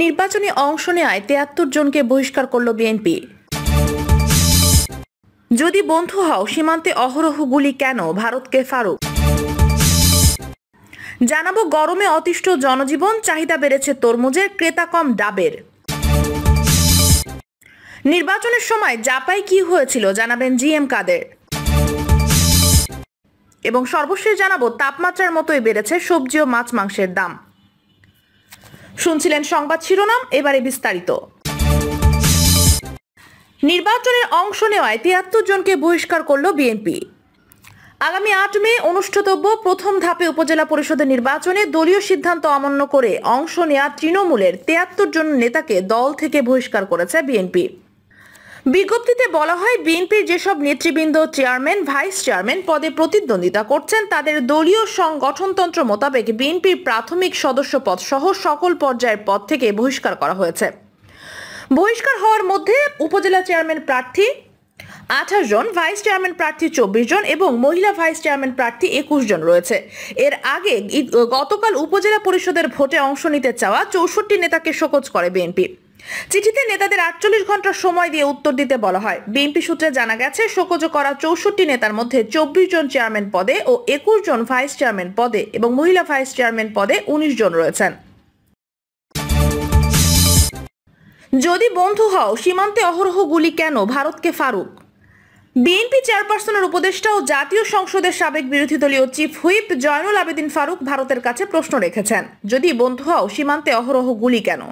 নির্বাচনে অংশ নেওয়ায় ৭৩ জনকে বহিষ্কার করল বিএনপি। যদি বন্ধু হও সীমান্তে অহরহ গুলি কেন, ভারতকে ফারুক। জানাবো গরমে অতিষ্ঠ জনজীবন, চাহিদা বেড়েছে তরমুজের, ক্রেতা কম ডাবের। নির্বাচনের সময় জাপায় কি হয়েছিল জানাবেন জিএম কাদের। এবং সর্বশেষ জানাবো তাপমাত্রার মতোই বেড়েছে সবজি ও মাছ মাংসের দাম। শুনছিলেন সংবাদ শিরোনাম, এবারে বিস্তারিত। নির্বাচনের অংশ নেওয়ায় ৭৩ জনকে বহিষ্কার করল বিএনপি। আগামী ৮ মে অনুষ্ঠিতব্য প্রথম ধাপে উপজেলা পরিষদের নির্বাচনে দলীয় সিদ্ধান্ত অমান্য করে অংশ নেওয়া তৃণমূলের ৭৩ জন নেতাকে দল থেকে বহিষ্কার করেছে বিএনপি। বিজ্ঞপ্তিতে বলা হয়, বিএনপির যেসব নেতৃবৃন্দ চেয়ারম্যান, ভাইস চেয়ারম্যান পদে প্রতিদ্বন্দ্বিতা করছেন তাদের দলীয় সংগঠনতন্ত্র মোতাবেক বিএনপির প্রাথমিক সদস্য পদ সহ সকল পর্যায়ের পদ থেকে বহিষ্কার করা হয়েছে। বহিষ্কার হওয়ার মধ্যে উপজেলা চেয়ারম্যান প্রার্থী ২৮ জন, ভাইস চেয়ারম্যান প্রার্থী ২৪ জন এবং মহিলা ভাইস চেয়ারম্যান প্রার্থী ২১ জন রয়েছে। এর আগে গতকাল উপজেলা পরিষদের ভোটে অংশ নিতে চাওয়া ৬৪ নেতাকে শোকজ করে বিএনপি। চিঠিতে নেতাদের ৪৮ ঘন্টা সময় দিয়ে উত্তর দিতে বলা হয়। বিএনপি সূত্রে জানা গেছে, শোকজ করা ৬৪ নেতার মধ্যে ২৪ জন চেয়ারম্যান পদে ও ২১ জন ভাইস চেয়ারম্যান পদে এবং মহিলা ভাইস চেয়ারম্যান পদে ১৯ জন রয়েছেন। যদি বন্ধু হও সীমান্তে অহরহ গুলি কেন, ভারতকে ফারুক। বিএনপি চেয়ারপারসনের উপদেষ্টা ও জাতীয় সংসদের সাবেক বিরোধী দলীয় চিফ হুইপ জয়নুল আবেদিন ফারুক ভারতের কাছে প্রশ্ন রেখেছেন, যদি বন্ধু হও সীমান্তে অহরহ গুলি কেন।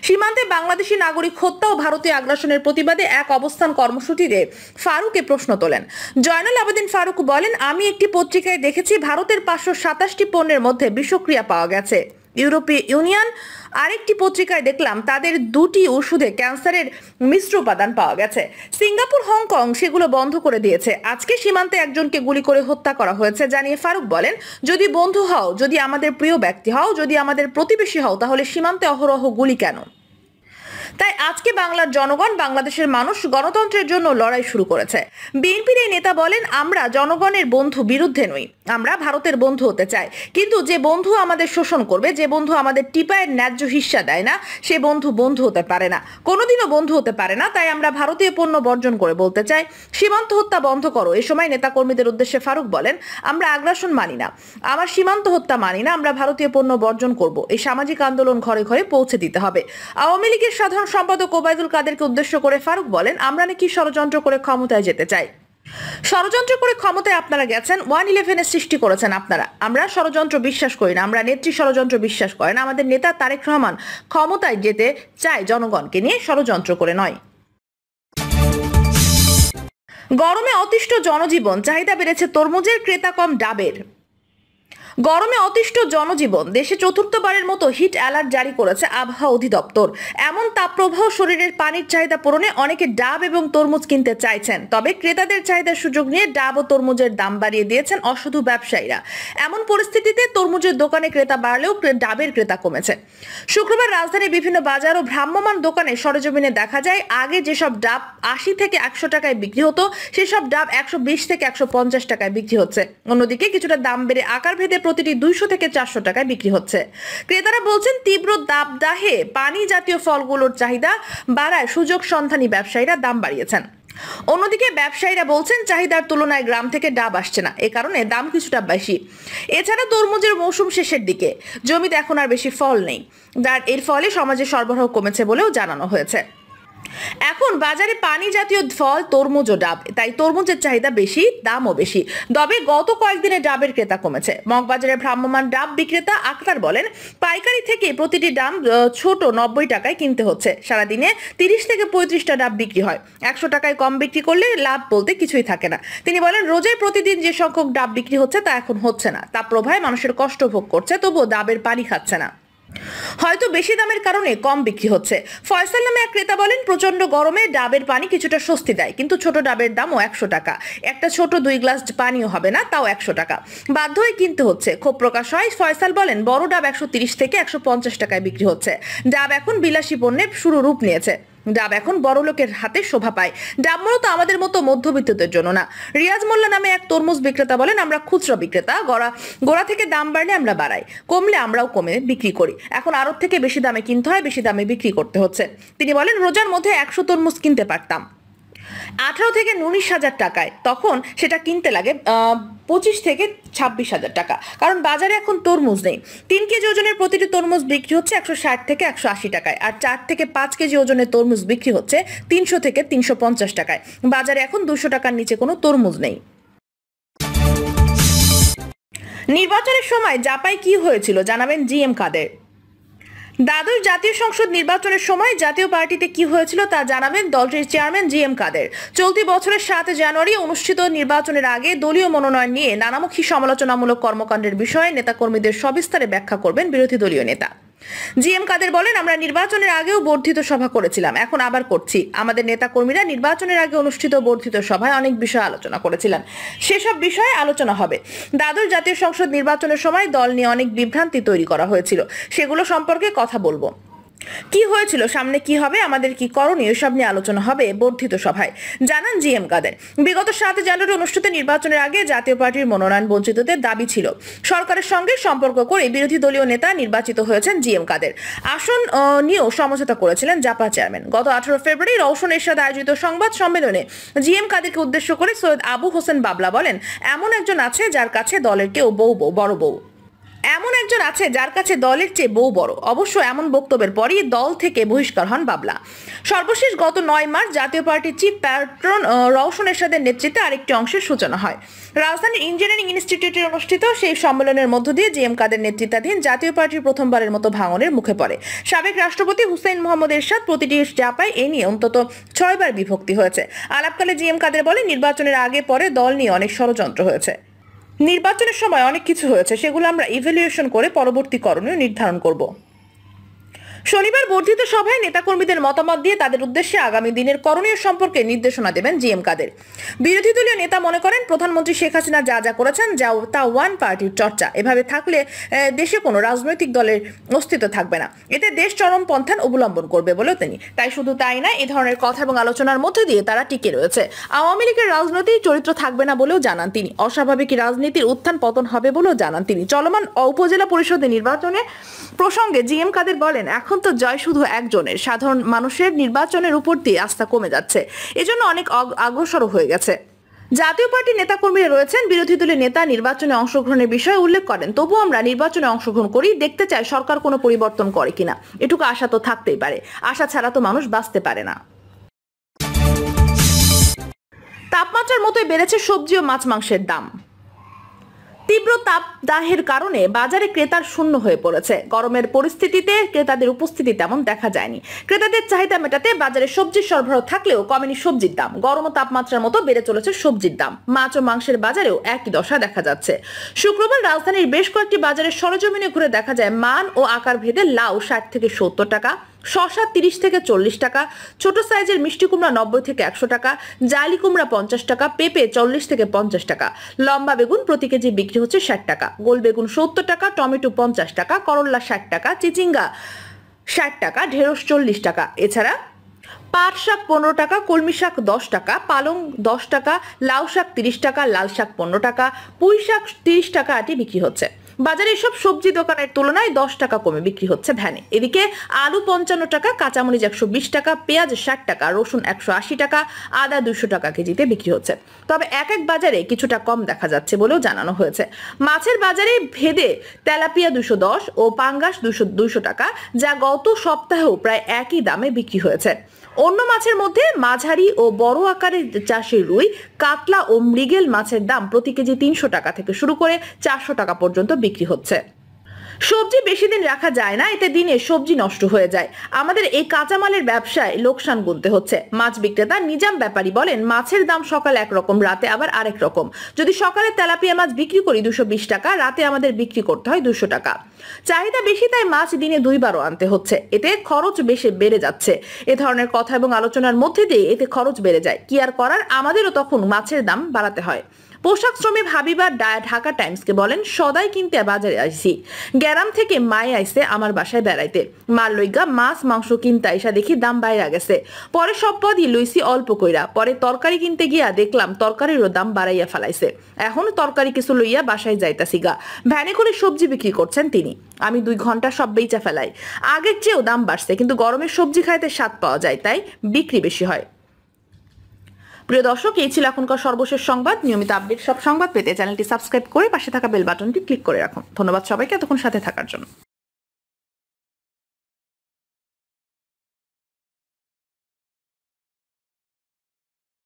সীমান্তে বাংলাদেশি নাগরিক হত্যা ও ভারতীয় আগ্রাসনের প্রতিবাদে এক অবস্থান কর্মসূচিতে ফারুক এ প্রশ্ন তোলেন। জয়নুল আবেদিন ফারুক বলেন, আমি একটি পত্রিকায় দেখেছি ভারতের ৫২৭টি পণ্যের মধ্যে বিষক্রিয়া পাওয়া গেছে। ইউরোপীয় ইউনিয়ন আরেকটি পত্রিকায় দেখলাম তাদের ২টি ওষুধে ক্যান্সারের মিশ্র উপাদান পাওয়া গেছে। সিঙ্গাপুর, হংকং সেগুলো বন্ধ করে দিয়েছে। আজকে সীমান্তে একজনকে গুলি করে হত্যা করা হয়েছে জানিয়ে ফারুক বলেন, যদি বন্ধু হও, যদি আমাদের প্রিয় ব্যক্তি হও, যদি আমাদের প্রতিবেশী হও, তাহলে সীমান্তে অহরহ গুলি কেন। তাই আজকে বাংলার জনগণ, বাংলাদেশের মানুষ গণতন্ত্রের জন্য লড়াই শুরু করেছে। বিএনপির এই নেতা বলেন, আমরা জনগণের বন্ধু বিরুদ্ধে নই, আমরা ভারতের বন্ধু হতে চাই। কিন্তু যে বন্ধু আমাদের শোষণ করবে, যে বন্ধু আমাদের টিপায়ের ন্যায্য হিস্সা দেয় না, সে বন্ধু বন্ধু হতে পারে না, কোনোদিনও বন্ধু হতে পারে না। তাই আমরা ভারতীয় পণ্য বর্জন করে বলতে চাই, সীমান্ত হত্যা বন্ধ করো। এ সময় নেতা কর্মীদের উদ্দেশ্যে ফারুক বলেন, আমরা আগ্রাসন মানি না, আমার সীমান্ত হত্যা মানি না, আমরা ভারতীয় পণ্য বর্জন করব। এই সামাজিক আন্দোলন ঘরে ঘরে পৌঁছে দিতে হবে। আওয়ামী লীগের সাধারণ সম্পাদক ওবায়দুল কাদেরকে উদ্দেশ্য করে ফারুক বলেন, আমরা নাকি ষড়যন্ত্র করে ক্ষমতায় যেতে চাই। ষড়যন্ত্র করে ক্ষমতায় আপনারা গেছেন, 111-এর সৃষ্টি করেছেন আপনারা। আমরা ষড়যন্ত্র বিশ্বাস করি না, আমরা নেত্রী ষড়যন্ত্র বিশ্বাস করেন। আমাদের নেতা তারেক রহমান ক্ষমতায় যেতে চায় জনগণকে নিয়ে, ষড়যন্ত্র করে নয়। গরমে অতিষ্ঠ জনজীবন, চাহিদা বেড়েছে তরমুজের, ক্রেতা কম ডাবের। গরমে অতিষ্ঠ জনজীবন, দেশে চতুর্থবারের মতো হিট অ্যালার্ট জারি করেছে আবহাওয়া অধিদপ্তর। এমন তাপপ্রবাহ শরীরের পানির চাহিদা পূরণে অনেকে ডাব এবং তরমুজ কিনতে চাইছেন, তবে ক্রেতাদের চাহিদার সুযোগ নিয়ে ডাব ও তরমুজের দাম বাড়িয়ে দিয়েছেন অসাধু ব্যবসায়ীরা। এমন পরিস্থিতিতে তরমুজের দোকানে ক্রেতা বাড়লেও ডাবের ক্রেতা কমেছে। শুক্রবার রাজধানীর বিভিন্ন বাজার ও ভ্রাম্যমাণ দোকানে সরেজমিনে দেখা যায়, আগে যেসব ডাব ৮০ থেকে ১০০ টাকায় বিক্রি হতো, সেসব ডাব ১২০ থেকে ১৫০ টাকায় বিক্রি হচ্ছে। অন্যদিকে কিছুটা দাম বেড়ে আকার ভেদে প্রতিটি ২০০ থেকে ৪০০ টাকায় বিক্রি হচ্ছে। ক্রেতারা বলছেন, তীব্র দাবদাহে পানি জাতীয় ফলগুলোর চাহিদা বাড়ায় সুযোগ সন্ধানী ব্যবসায়ীরা দাম বাড়িয়েছেন। অন্যদিকে ব্যবসায়ীরা বলছেন, চাহিদার তুলনায় গ্রাম থেকে ডাব আসছে না, এ কারণে দাম কিছুটা বেশি। এছাড়া তরমুজের মৌসুম শেষের দিকে, জমিতে এখন আর বেশি ফল নেই, যার এর ফলে সমাজে সরবরাহ কমেছে বলেও জানানো হয়েছে। এখন বাজারে পানি জাতীয় ফল তরমুজ ও ডাব, তাই তরমুজের চাহিদা বেশি, দামও বেশি। তবে গত কয়েকদিনে ডাবের ক্রেতা কমেছে। মগবাজারে ভ্রাম্যমাণ ডাব বিক্রেতা আক্তার বলেন, পাইকারি থেকে প্রতিটি ডাব ছোট ৯০ টাকায় কিনতে হচ্ছে। সারাদিনে ৩০ থেকে ৩৫টা ডাব বিক্রি হয়। ১০০ টাকায় কম বিক্রি করলে লাভ বলতে কিছুই থাকে না। তিনি বলেন, রোজায় প্রতিদিন যে সংখ্যক ডাব বিক্রি হচ্ছে তা এখন হচ্ছে না। তাপপ্রবাহে মানুষের কষ্ট ভোগ করছে, তবুও ডাবের পানি খাচ্ছে না। হয়তো বেশি দামের কারণে কম বিক্রি হচ্ছে। ফয়সাল নামে এক ক্রেতা বলেন, প্রচন্ড গরমে ডাবের পানি কিছুটা স্বস্তি দেয়, কিন্তু ছোট ডাবের দামও ১০০ টাকা। একটা ছোট ২ গ্লাস পানিও হবে না, তাও ১০০ টাকা। বাধ্য হয়ে কিনতে হচ্ছে। ক্ষোভ প্রকাশ হয়। ফয়সাল বলেন, বড় ডাব ১৩০ থেকে ১৫০ টাকায় বিক্রি হচ্ছে। ডাব এখন বিলাসী পণ্যের শুরু রূপ নিয়েছে। ডাব এখন বড়লোকের হাতে শোভা পায়। ডাব মূলত আমাদের মতো মধ্যবিত্তদের জন্য না। রিয়াজ মোল্লা নামে এক তরমুজ বিক্রেতা বলেন, আমরা খুচরা বিক্রেতা, গোড়া থেকে দাম বাড়লে আমরা বাড়াই, কমলে আমরাও কমে বিক্রি করি। এখন আড়ত থেকে বেশি দামে কিনতে হয়, বেশি দামে বিক্রি করতে হচ্ছে। তিনি বলেন, রোজার মধ্যে 100 তরমুজ কিনতে পারতাম 18 থেকে 19,000 টাকায়, তখন সেটা কিনতে লাগে 25 থেকে 26,000 টাকা, কারণ বাজারে এখন তরমুজ নেই। 3 কেজি ওজনের প্রতিটি তরমুজ বিক্রি হচ্ছে 160 থেকে 180 টাকায়, আর 4 থেকে 5 কেজি ওজনের তরমুজ বিক্রি হচ্ছে 300 থেকে 350 টাকায়। বাজারে এখন 200 টাকার নিচে কোনো তরমুজ নেই। নির্বাচনের সময় জাপায় কি হয়েছিল জানাবেন জিএম কাদের। দ্বাদশ জাতীয় সংসদ নির্বাচনের সময় জাতীয় পার্টিতে কি হয়েছিল তা জানাবেন দলটির চেয়ারম্যান জিএম কাদের। চলতি বছরের 7 জানুয়ারি অনুষ্ঠিত নির্বাচনের আগে দলীয় মনোনয়ন নিয়ে নানামুখী সমালোচনামূলক কর্মকাণ্ডের বিষয়ে নেতাকর্মীদের সবিস্তারে ব্যাখ্যা করবেন বিরোধী দলীয় নেতা। জিএম কাদের বলেন, আমরা নির্বাচনের আগেও বর্ধিত সভা করেছিলাম, এখন আবার করছি। আমাদের নেতাকর্মীরা নির্বাচনের আগে অনুষ্ঠিত বর্ধিত সভায় অনেক বিষয় আলোচনা করেছিলেন, সেসব বিষয়ে আলোচনা হবে। দ্বাদশ জাতীয় সংসদ নির্বাচনের সময় দল নিয়ে অনেক বিভ্রান্তি তৈরি করা হয়েছিল, সেগুলো সম্পর্কে কথা বলবো। কি হয়েছিল, সামনে কি হবে, আমাদের কি করণীয়, সব নিয়ে আলোচনা হবে বর্ধিত সভায়, জানান জিএম কাদের। বিগত 7 জানুয়ারি অনুষ্ঠিত নির্বাচনের আগে জাতীয় পার্টির মনোনয়ন বঞ্চিতদের দাবি ছিল সরকারের সঙ্গে সম্পর্ক করে বিরোধী দলীয় নেতা নির্বাচিত হয়েছেন জিএম কাদের। আসন নিয়েও সমঝোতা করেছিলেন জাপা চেয়ারম্যান। গত 18 ফেব্রুয়ারি রওশন এরশাদ আয়োজিত সংবাদ সম্মেলনে জিএম কাদেরকে উদ্দেশ্য করে সৈয়দ আবু হোসেন বাবলা বলেন, এমন একজন আছে যার কাছে দলের কেউ বড় বউ, এমন একজন আছে যার কাছে দলের চেয়ে বউ বড়। অবশ্য এমন বক্তব্যের পরই দল থেকে বহিষ্কার হন বাবলা। সর্বশেষ গত 9 মার্চ জাতীয় পার্টির চিফ প্যাট্রন রওশন এরশাদের নেতৃত্বে আরেকটি অংশের সূচনা হয়। রাজধানীর ইঞ্জিনিয়ারিং ইনস্টিটিউটে অনুষ্ঠিত সেই সম্মেলনের মধ্য দিয়ে জিএম কাদের নেতৃত্বাধীন জাতীয় পার্টির প্রথমবারের মতো ভাঙনের মুখে পড়ে। সাবেক রাষ্ট্রপতি হুসেইন মোহাম্মদ এরশাদ প্রতিটি জাপায় এ নিয়ে অন্তত 6 বার বিভক্তি হয়েছে। আলাপকালে জিএম কাদের বলেন, নির্বাচনের আগে পরে দল নিয়ে অনেক ষড়যন্ত্র হয়েছে, নির্বাচনের সময় অনেক কিছু হয়েছে, সেগুলো আমরা ইভ্যালুয়েশন করে পরবর্তী করণীয় নির্ধারণ করব। শনিবার বর্ধিত সভায় নেতাকর্মীদের মতামত দিয়ে তাদের উদ্দেশ্যে আগামী দিনের করণীয় সম্পর্কে নির্দেশনা দেবেন জিএম কাদের। বিরোধী দলীয় নেতা মনে করেন, প্রধানমন্ত্রী শেখ হাসিনা যা যা করেছেন তা ওয়ান পার্টির চর্চা। এভাবে থাকলে দেশে কোনো রাজনৈতিক দলের অস্তিত্ব থাকবে না, এতে দেশ চরমপন্থান অবলম্বন করবে বলেও তিনি। তাই শুধু তাই না, এই ধরনের কথা এবং আলোচনার মধ্যে দিয়ে তারা টিকে রয়েছে। আওয়ামী লীগের রাজনৈতিক চরিত্র থাকবে না বলেও জানান তিনি। অস্বাভাবিক রাজনীতির উত্থান পতন হবে বলেও জানান তিনি। চলমান উপজেলা পরিষদের নির্বাচনে প্রসঙ্গে জিএম কাদের বলেন, এখন তো জয় শুধু একজনের, সাধারণ মানুষের নির্বাচনের উপর দিয়ে আস্থা কমে যাচ্ছে, এজন্য অনেক অগ্রসর হয়ে গেছে। জাতীয় পার্টির নেতাকর্মীরা রয়েছেন, বিরোধী দলের নেতা নির্বাচনে অংশগ্রহণের বিষয়ে উল্লেখ করেন। তবুও আমরা নির্বাচনে অংশগ্রহণ করি, দেখতে চাই সরকার কোনো পরিবর্তন করে কিনা। এটুকু আশা তো থাকতেই পারে, আশা ছাড়া তো মানুষ বাঁচতে পারে না। তাপমাত্রার মতোই বেড়েছে সবজি ও মাছ মাংসের দাম। তীব্র তাপদাহের কারণে বাজারে ক্রেতার শূন্য হয়ে পড়েছে। গরমের পরিস্থিতিতে ক্রেতাদের উপস্থিতি তেমন দেখা যায়নি। ক্রেতাদের চাহিদা মেটাতে বাজারে সবজির সরবরাহ থাকলেও কমেনি সবজির দাম। গরম ও তাপমাত্রার মতো বেড়ে চলেছে সবজির দাম। মাছ ও মাংসের বাজারেও একই দশা দেখা যাচ্ছে। শুক্রবার রাজধানীর বেশ কয়েকটি বাজারের সরেজমিনে ঘুরে দেখা যায়, মান ও আকার ভেদে লাউ 60 থেকে 70 টাকা, শসা 30 থেকে 40 টাকা, ছোট সাইজের মিষ্টি কুমড়া 90 থেকে 100 টাকা, জালি কুমড়া 50 টাকা, পেঁপে 40 থেকে 50 টাকা, লম্বা বেগুন প্রতি কেজি বিক্রি হচ্ছে 60 টাকা, গোল বেগুন 70 টাকা, টমেটো 50 টাকা, করল্লা 60 টাকা, চিচিঙ্গা 60 টাকা, ঢেঁড়স 40 টাকা। এছাড়া পাট শাক 15 টাকা, কলমি শাক 10 টাকা, পালং 10 টাকা, লাউ শাক 30 টাকা, লাল শাক 15 টাকা, পুঁই শাক 30 টাকা আটি বিক্রি হচ্ছে। বাজারে এসব সবজি দোকানের তুলনায় 10 টাকা কমে বিক্রি হচ্ছে ভ্যানে। এদিকে আলু 55 টাকা, কাঁচামরিচ 120 টাকা, পেঁয়াজ 60 টাকা, রসুন 180 টাকা, আদা 200 টাকা কেজিতে বিক্রি হচ্ছে। তবে এক এক বাজারে কিছুটা কম দেখা যাচ্ছে বলেও জানানো হয়েছে। মাছের বাজারে ভেদে তেলাপিয়া 210 ও পাঙ্গাস 200 টাকা, যা গত সপ্তাহেও প্রায় একই দামে বিক্রি হয়েছে। অন্য মাছের মধ্যে মাঝারি ও বড় আকারের চাষের রুই, কাতলা ও মৃগেল মাছের দাম প্রতি কেজি 300 টাকা থেকে শুরু করে 400 টাকা পর্যন্ত বিক্রি হচ্ছে। সবজি বেশি দিন রাখা যায় না, এতে দিনে সবজি নষ্ট হয়ে যায়। আমাদের এই কাঁচামালের ব্যবসায় লোকসান গুনতে হচ্ছে। মাছ বিক্রেতা নিজাম ব্যাপারী বলেন, মাছের দাম সকালে একরকম, রাতে আবার আরেক রকম। যদি সকালে তেলাপিয়া মাছ বিক্রি করি 220 টাকা, রাতে আমাদের বিক্রি করতে হয় 200 টাকা। চাহিদা বেশি, তাই মাছ দিনে 2 বারও আনতে হচ্ছে, এতে খরচ বেশি বেড়ে যাচ্ছে। এ ধরনের কথা এবং আলোচনার মধ্যে দিয়ে এতে খরচ বেড়ে যায়। কি আর করার, আমাদেরও তখন মাছের দাম বাড়াতে হয়। পোশাক শ্রমিক হাবিবা ঢাকা টাইমসকে বলেন, সদাই কিনতে বাজারে আইছি, গ্যারাম থেকে মাই আইছে আমার বাসায় বেড়াইতে, মার লইগা মাছ মাংস কিনতে আইসা দেখি দাম বাইরা গেছে। পরে সব পদই লইছি অল্প কইরা, পরে তরকারি কিনতে গিয়া দেখলাম তরকারিরও দাম বাড়াইয়া ফেলাইছে। এখন তরকারি কিছু লইয়া বাসায় যাইতাছি গা। ভ্যানে করে সবজি বিক্রি করছেন তিনি। আমি 2 ঘন্টা সব বেচা ফেলাই। আগের চেয়েও দাম বাড়ছে, কিন্তু গরমের সবজি খাইতে স্বাদ পাওয়া যায়, তাই বিক্রি বেশি হয়। প্রিয় দর্শক, এই ছিল এখনকার সর্বশেষ সংবাদ। নিয়মিত আপডেট সব সংবাদ পেতে চ্যানেলটি সাবস্ক্রাইব করে পাশে থাকা বেল বাটনটি ক্লিক করে রাখুন। ধন্যবাদ সবাইকে এতক্ষণ সাথে থাকার জন্য।